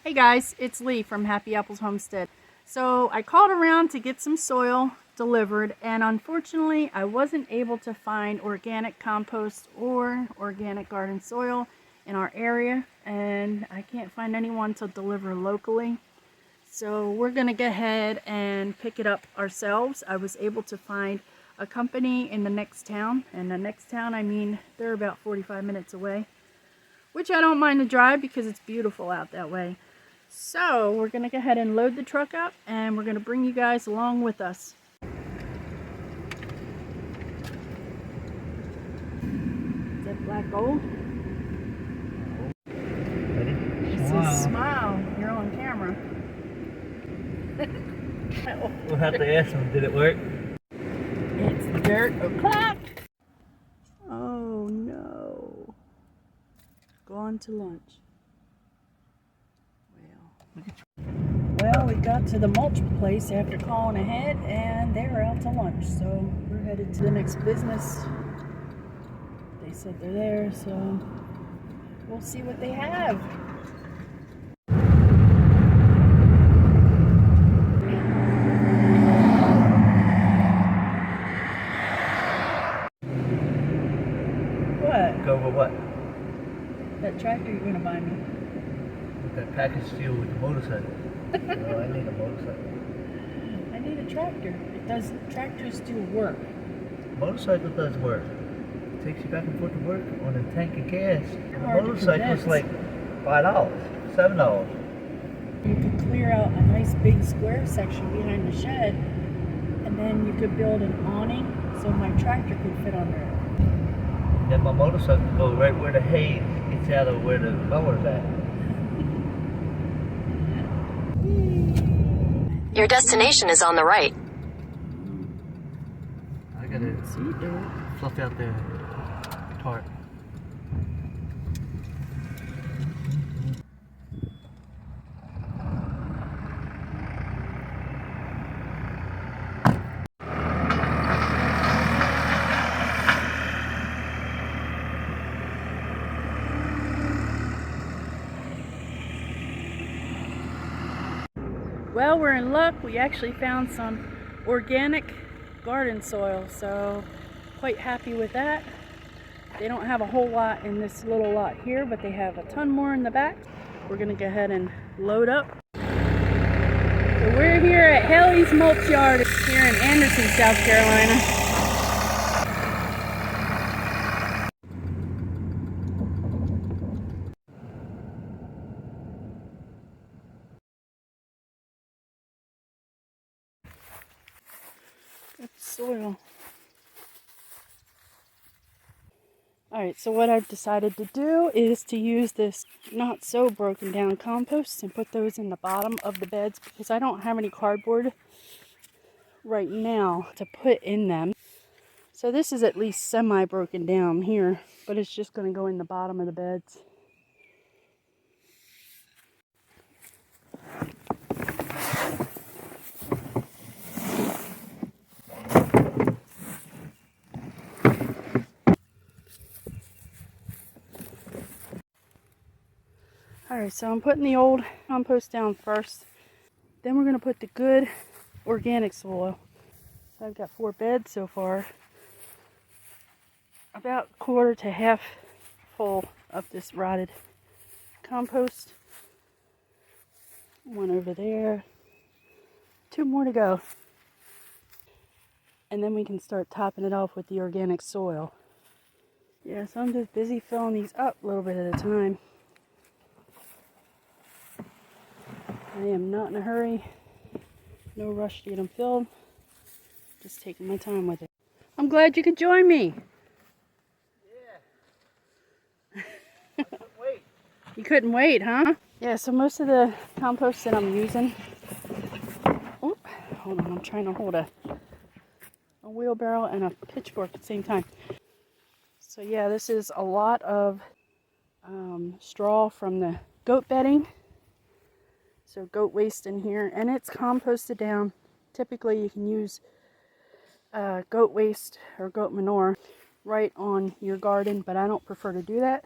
Hey guys, it's Lee from Happy Apples Homestead. So I called around to get some soil delivered, and unfortunately I wasn't able to find organic compost or organic garden soil in our area, and I can't find anyone to deliver locally. So we're gonna go ahead and pick it up ourselves. I was able to find a company in the next town, and the next town I mean they're about 45 minutes away, which I don't mind the drive because it's beautiful out that way. So we're going to go ahead and load the truck up, and we're going to bring you guys along with us. Is that black gold? Ready? It says smile. You're on camera. We'll have to ask them, did it work? It's dirt o'clock. Oh no. Gone to lunch. Well, we got to the mulch place after calling ahead, and they were out to lunch, so we're headed to the next business. They said they're there, so we'll see what they have. What? Go over what? That tractor you're gonna buy me. With that package deal with the motorcycle. No, I need a motorcycle. I need a tractor. Tractors do work. Motorcycle does work. It takes you back and forth to work on a tank of gas. And the Hard to motorcycle's convince. like $5, $7. You could clear out a nice big square section behind the shed, and then you could build an awning so my tractor could fit on there. Then my motorcycle can go right where the hay gets out of where the mower's at. Your destination is on the right. I gotta fluff out the tarp. Well, we're in luck. We actually found some organic garden soil, so quite happy with that. They don't have a whole lot in this little lot here, but they have a ton more in the back. We're gonna go ahead and load up. So we're here at Haley's Mulch Yard here in Anderson, South Carolina. That's soil. Alright, so what I've decided to do is to use this not so broken down compost and put those in the bottom of the beds because I don't have any cardboard right now to put in them. So this is at least semi broken down here, but it's just going to go in the bottom of the beds. Alright, so I'm putting the old compost down first. Then we're going to put the good organic soil. So I've got 4 beds so far. About quarter to half full of this rotted compost. 1 over there. 2 more to go. And then we can start topping it off with the organic soil. Yeah, so I'm just busy filling these up a little bit at a time. I am not in a hurry. No rush to get them filled. Just taking my time with it. I'm glad you could join me. Yeah. I couldn't wait. You couldn't wait, huh? Yeah, so most of the compost that I'm using... Oh, hold on, I'm trying to hold a wheelbarrow and a pitchfork at the same time. So yeah, this is a lot of straw from the goat bedding. So goat waste in here, and it's composted down. Typically you can use goat waste or goat manure right on your garden, but I don't prefer to do that.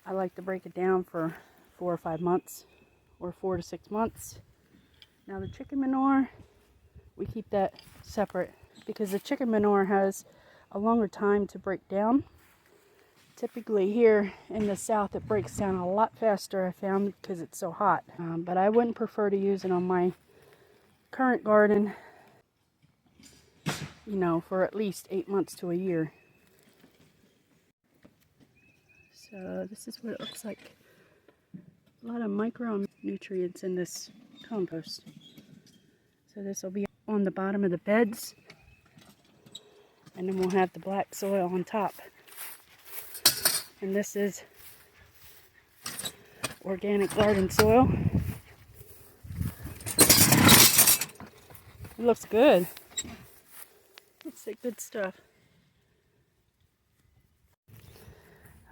I like to break it down for 4 or 5 months or 4 to 6 months. Now the chicken manure, we keep that separate because the chicken manure has a longer time to break down. Typically here in the south it breaks down a lot faster, I found, because it's so hot. But I wouldn't prefer to use it on my current garden, you know, for at least 8 months to a year. So this is what it looks like. A lot of micronutrients in this compost. So this will be on the bottom of the beds, and then we'll have the black soil on top. And this is organic garden soil. It looks good. Looks like good stuff.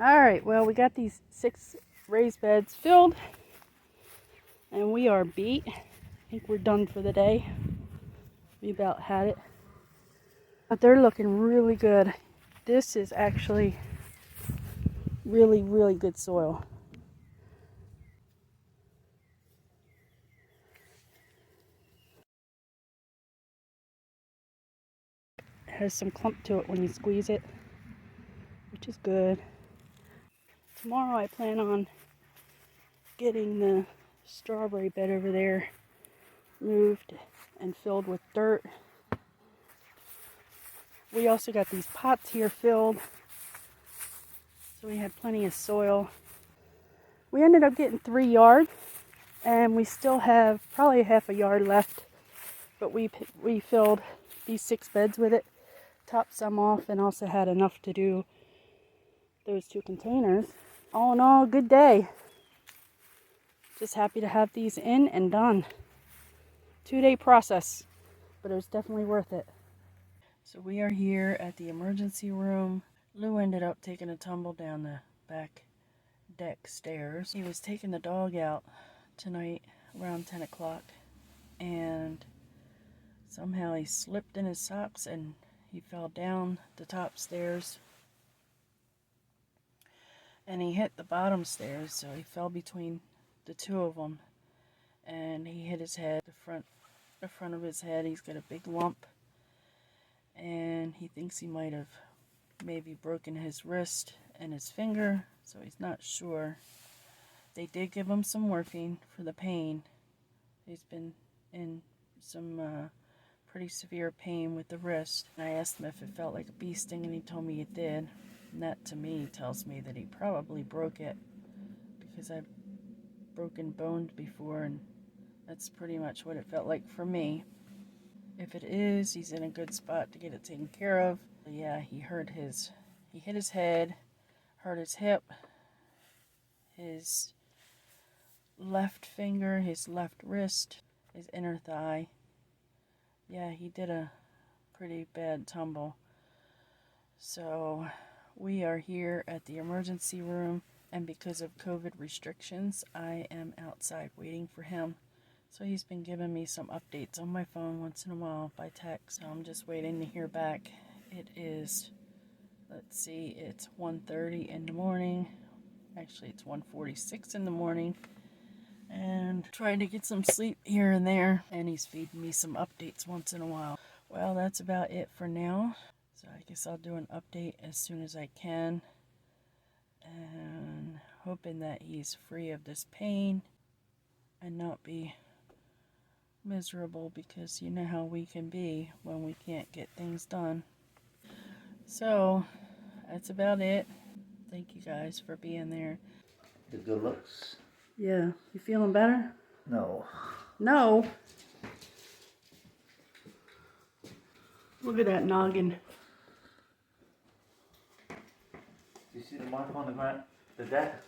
Alright, well, we got these 6 raised beds filled, and we are beat. I think we're done for the day. We about had it. But they're looking really good. This is actually really, really good soil. It has some clump to it when you squeeze it, which is good. Tomorrow I plan on getting the strawberry bed over there moved and filled with dirt. We also got these pots here filled, so we have plenty of soil. We ended up getting 3 yards, and we still have probably half a yard left, but we filled these 6 beds with it, topped some off, and also had enough to do those 2 containers. All in all, good day. Just happy to have these in and done. 2-day process, but it was definitely worth it. So we are here at the emergency room. Lou ended up taking a tumble down the back deck stairs. He was taking the dog out tonight around 10 o'clock, and somehow he slipped in his socks and he fell down the top stairs, and he hit the bottom stairs, so he fell between the 2 of them, and he hit his head, the front of his head. He's got a big lump, and he thinks he might have maybe broken his wrist and his finger, so he's not sure. They did give him some morphine for the pain. He's been in some pretty severe pain with the wrist. I asked him if it felt like a bee sting, and he told me it did. And that to me tells me that he probably broke it, because I've broken bones before, and that's pretty much what it felt like for me. If it is, he's in a good spot to get it taken care of. But yeah, he hit his head, hurt his hip, his left finger, his left wrist, his inner thigh. Yeah, he did a pretty bad tumble. So we are here at the emergency room, and because of COVID restrictions, I am outside waiting for him. So he's been giving me some updates on my phone once in a while by text. So I'm just waiting to hear back. It is, let's see, it's 1:30 in the morning. Actually, it's 1:46 in the morning. And trying to get some sleep here and there. And he's feeding me some updates once in a while. Well, that's about it for now. So I guess I'll do an update as soon as I can. And hoping that he's free of this pain and not be miserable, because you know how we can be when we can't get things done. So that's about it. Thank you guys for being there. The good looks? Yeah, you feeling better? No. No. Look at that noggin. You see the mark on the ground? The deck?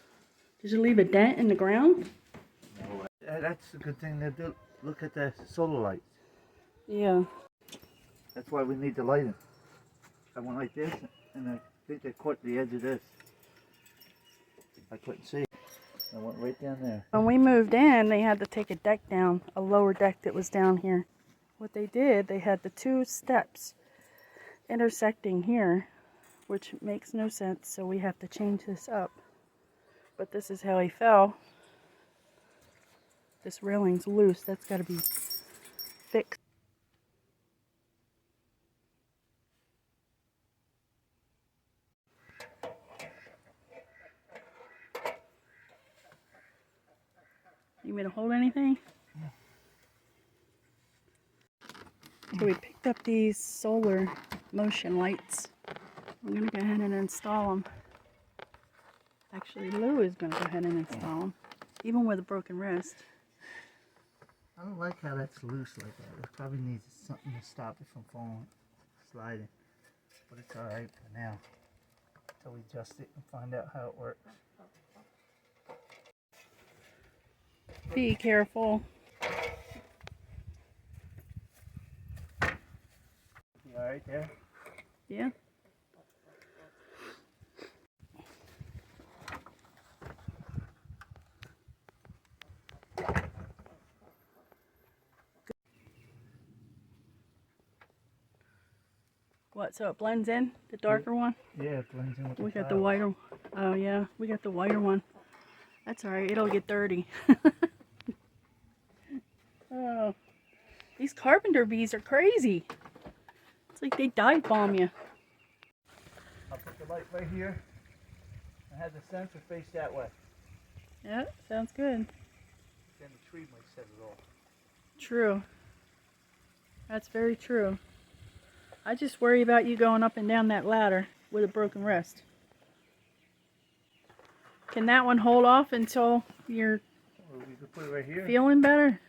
Did you leave a dent in the ground? No. That's a good thing to do. Look at the solar lights. Yeah. That's why we need the lighting. I went like this, and I think I caught the edge of this. I couldn't see. I went right down there. When we moved in, they had to take a deck down, a lower deck that was down here. What they did, they had the 2 steps intersecting here, which makes no sense, so we have to change this up. But this is how he fell. This railing's loose. That's got to be fixed. You want me to hold anything? So we picked up these solar motion lights. I'm going to go ahead and install them. Actually, Lou is going to go ahead and install them, even with a broken wrist. I don't like how that's loose like that. It probably needs something to stop it from falling, sliding. But it's alright for now. Until we adjust it and find out how it works. Be careful. You alright there? Yeah. What, so it blends in, the darker one? Yeah, it blends in with We the got the tile. whiter. Oh yeah, we got the whiter one. That's alright, it'll get dirty. Oh, these carpenter bees are crazy. It's like they dive bomb you. I'll put the light right here. I have the sensor face that way. Yeah, sounds good. Then the tree might set it off. True. That's very true. I just worry about you going up and down that ladder with a broken wrist. Can that one hold off until you're Or we could put it right here. feeling better?